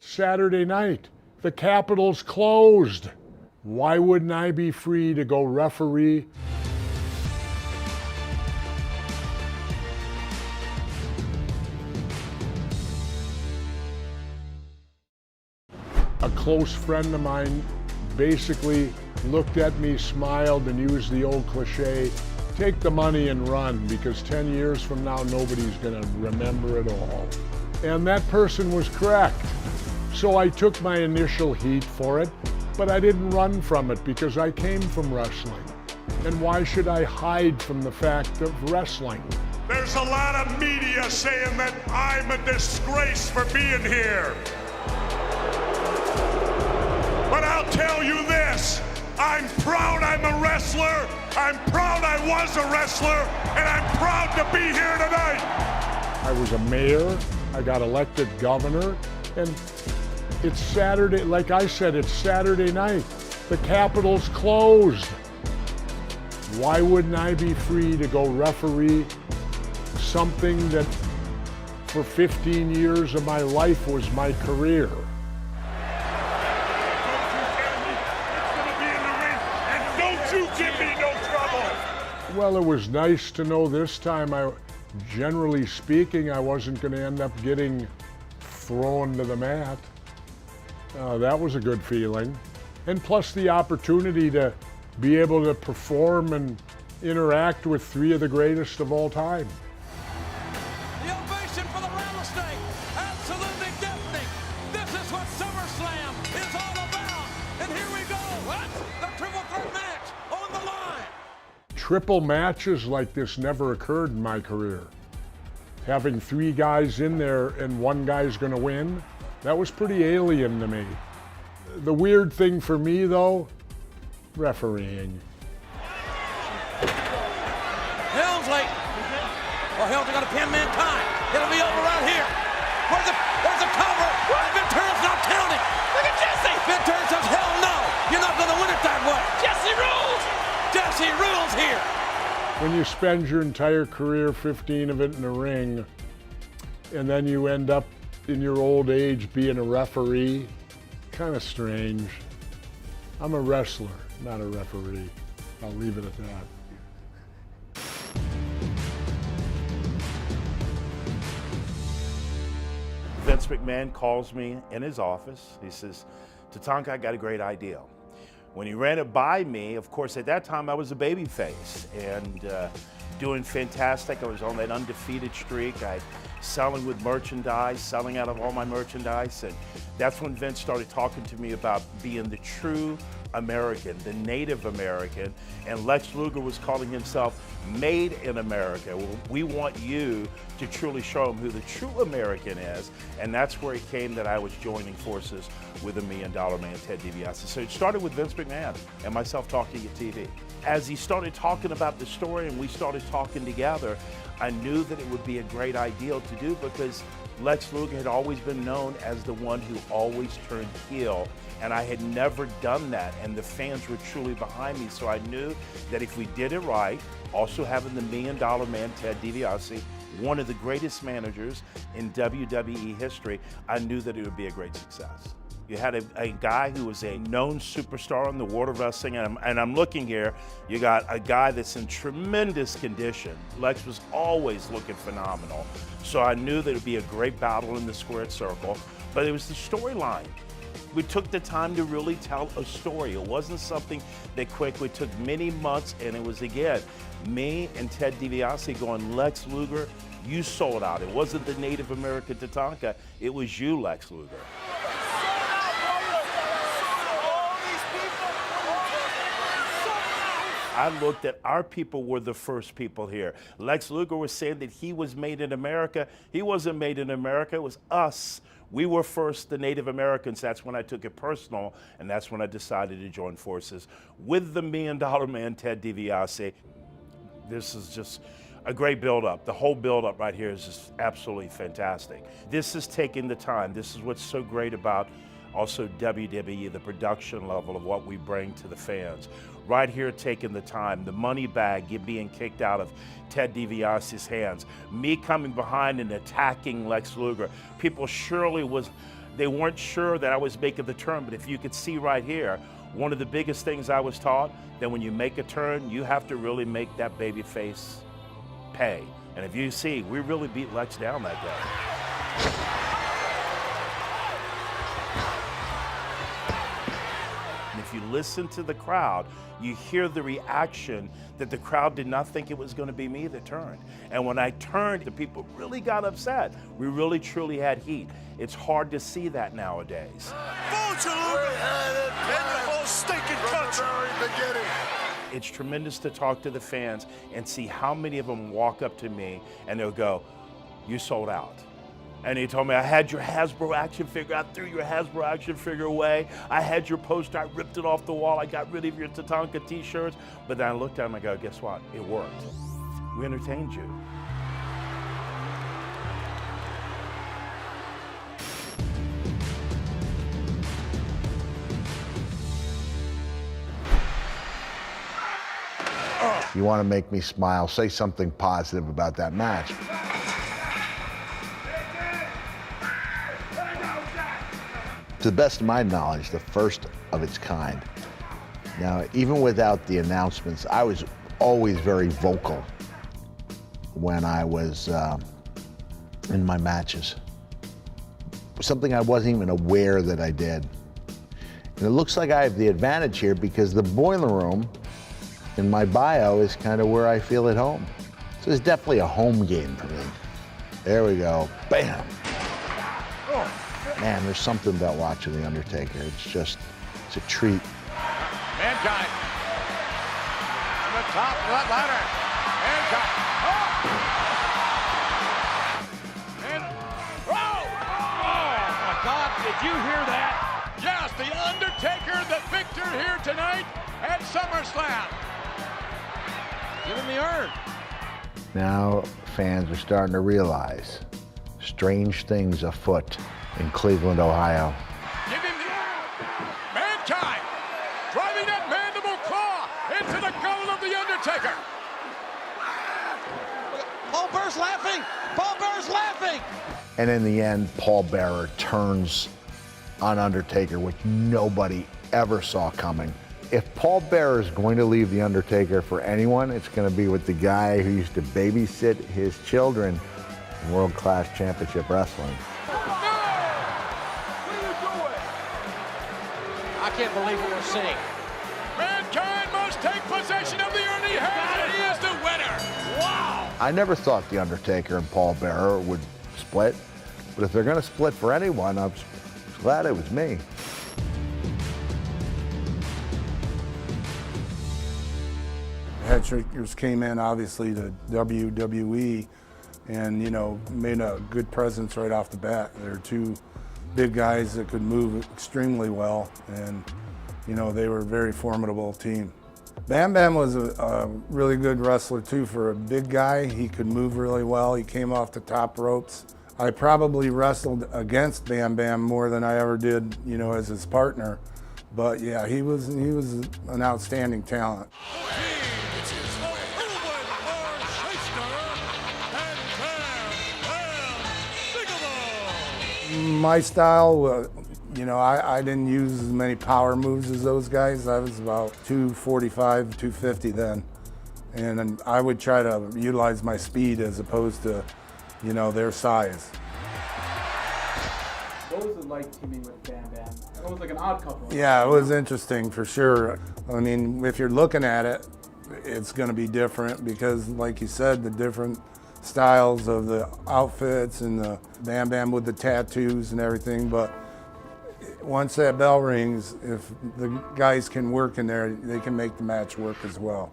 Saturday night, the Capitol's closed. Why wouldn't I be free to go referee? A close friend of mine basically looked at me, smiled, and used the old cliche, take the money and run, because 10 years from now, nobody's gonna remember it all. And that person was correct. So I took my initial heat for it, but I didn't run from it because I came from wrestling. And why should I hide from the fact of wrestling? There's a lot of media saying that I'm a disgrace for being here. But I'll tell you this, I'm proud I'm a wrestler, I'm proud I was a wrestler, and I'm proud to be here tonight. I was a mayor, I got elected governor, and it's Saturday, like I said, it's Saturday night. The Capitol's closed. Why wouldn't I be free to go referee something that for 15 years of my life was my career? Well, it was nice to know this time, generally speaking, I wasn't going to end up getting thrown to the mat. That was a good feeling. And plus the opportunity to be able to perform and interact with three of the greatest of all time. The ovation for the rattlesnake, absolutely deafening. This is what SummerSlam is all about. And here we go, the triple threat match on the line. Triple matches like this never occurred in my career. Having three guys in there and one guy's gonna win, that was pretty alien to me. The weird thing for me though, refereeing. Helmsley. Oh, Helmsley got a 10-man tie. It'll be over right here. Where's the cover? Ventura's not counting. Look at Jesse. Ventura says, hell no. You're not gonna win it that way. Jesse rules. Jesse rules here. When you spend your entire career, 15 of it in the ring, and then you end up in your old age being a referee, kind of strange. I'm a wrestler, not a referee. I'll leave it at that. Vince McMahon calls me in his office. He says, Tatanka, I got a great idea. When he ran it by me, of course, at that time I was a babyface and doing fantastic. I was on that undefeated streak. I selling with merchandise, selling out of all my merchandise, and that's when Vince started talking to me about being the true American, the Native American, and Lex Luger was calling himself Made in America. Well, we want you to truly show him who the true American is, and that's where it came that I was joining forces with the $1 Million Man, Ted DiBiase. So it started with Vince McMahon and myself talking at TV. As he started talking about the story and we started talking together, I knew that it would be a great idea to do because Lex Luger had always been known as the one who always turned heel, and I had never done that, and the fans were truly behind me, so I knew that if we did it right, also having the $1 Million Man, Ted DiBiase, one of the greatest managers in WWE history, I knew that it would be a great success. You had a guy who was a known superstar in the world of wrestling, and I'm looking here, you got a guy that's in tremendous condition. Lex was always looking phenomenal. So I knew that it would be a great battle in the squared circle, but it was the storyline. We took the time to really tell a story. It wasn't something that quick. We took many months, and it was, again, me and Ted DiBiase going, Lex Luger, you sold out. It wasn't the Native American Tatanka, it was you, Lex Luger. I looked at our people were the first people here. Lex Luger was saying that he was made in America. He wasn't made in America, it was us. We were first, the Native Americans. That's when I took it personal, and that's when I decided to join forces with the $1 Million Man, Ted DiBiase. This is just a great build-up. The whole build-up right here is just absolutely fantastic. This is taking the time. This is what's so great about also WWE, the production level of what we bring to the fans. right here taking the time, the money bag being kicked out of Ted DiBiase's hands, me coming behind and attacking Lex Luger. People they weren't sure that I was making the turn, but if you could see right here, one of the biggest things I was taught, that when you make a turn, you have to really make that baby face pay. And if you see, we really beat Lex down that day. And if you listen to the crowd, you hear the reaction that the crowd did not think it was going to be me that turned. And when I turned, the people really got upset. We really truly had heat. It's hard to see that nowadays. It's tremendous to talk to the fans and see how many of them walk up to me and they'll go, "You sold out." And he told me, "I had your Hasbro action figure. I threw your Hasbro action figure away. I had your poster. I ripped it off the wall. I got rid of your Tatanka t-shirts." But then I looked at him and I go, "Guess what? It worked. We entertained you." You want to make me smile, say something positive about that match. To the best of my knowledge, the first of its kind. Now, even without the announcements, I was always very vocal when I was in my matches. Something I wasn't even aware that I did. And it looks like I have the advantage here because the boiler room in my bio is kind of where I feel at home. So it's definitely a home game for me. There we go, bam. Man, there's something about watching The Undertaker. It's a treat. Mankind. On the top of that ladder. Mankind. Oh! And, oh my God, did you hear that? Yes, The Undertaker, the victor here tonight at SummerSlam. Give him the urn. Now fans are starting to realize strange things afoot in Cleveland, Ohio. Give him the urn. Mankind driving that mandible claw into the gullet of The Undertaker. Paul Bearer's laughing. Paul Bearer's laughing. And in the end, Paul Bearer turns on Undertaker, which nobody ever saw coming. If Paul Bearer is going to leave The Undertaker for anyone, it's going to be with the guy who used to babysit his children in world-class championship wrestling. No! What are you doing? I can't believe what we're seeing. Mankind must take possession of the urn. He has it. He is the winner. Wow! I never thought The Undertaker and Paul Bearer would split, but if they're going to split for anyone, I'm glad it was me. Head Shakers came in obviously to WWE and, you know, made a good presence right off the bat. They're two big guys that could move extremely well, and, you know, they were a very formidable team. Bam Bam was a really good wrestler too. For a big guy, he could move really well. He came off the top ropes. I probably wrestled against Bam Bam more than I ever did, you know, as his partner. But yeah, he was an outstanding talent. My style, you know, I didn't use as many power moves as those guys. I was about 245, 250 then. And I would try to utilize my speed as opposed to, you know, their size. What was it like teaming with Bam Bam? It was like an odd couple. Yeah, it was interesting for sure. I mean, if you're looking at it, it's going to be different because, like you said, the different styles of the outfits and the Bam Bam with the tattoos and everything. But once that bell rings, if the guys can work in there, they can make the match work as well.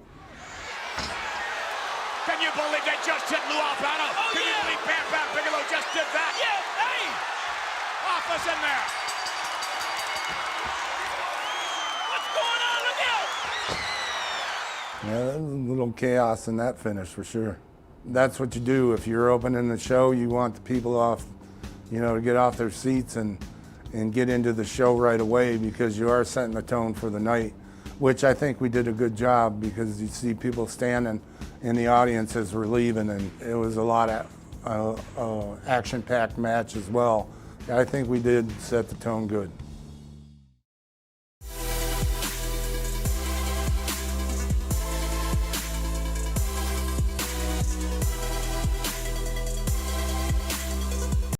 Can you believe they just hit Lou Albano? Oh, can you believe Bam Bam Bigelow just did that? Yes, hey! Office in there. What's going on with you? Yeah, there was a little chaos in that finish for sure. That's what you do. If you're opening the show, you want the people off, you know, to get off their seats and get into the show right away because you are setting the tone for the night. which I think we did a good job because you see people standing in the audience as we're leaving, and it was a lot of action-packed match as well. I think we did set the tone good.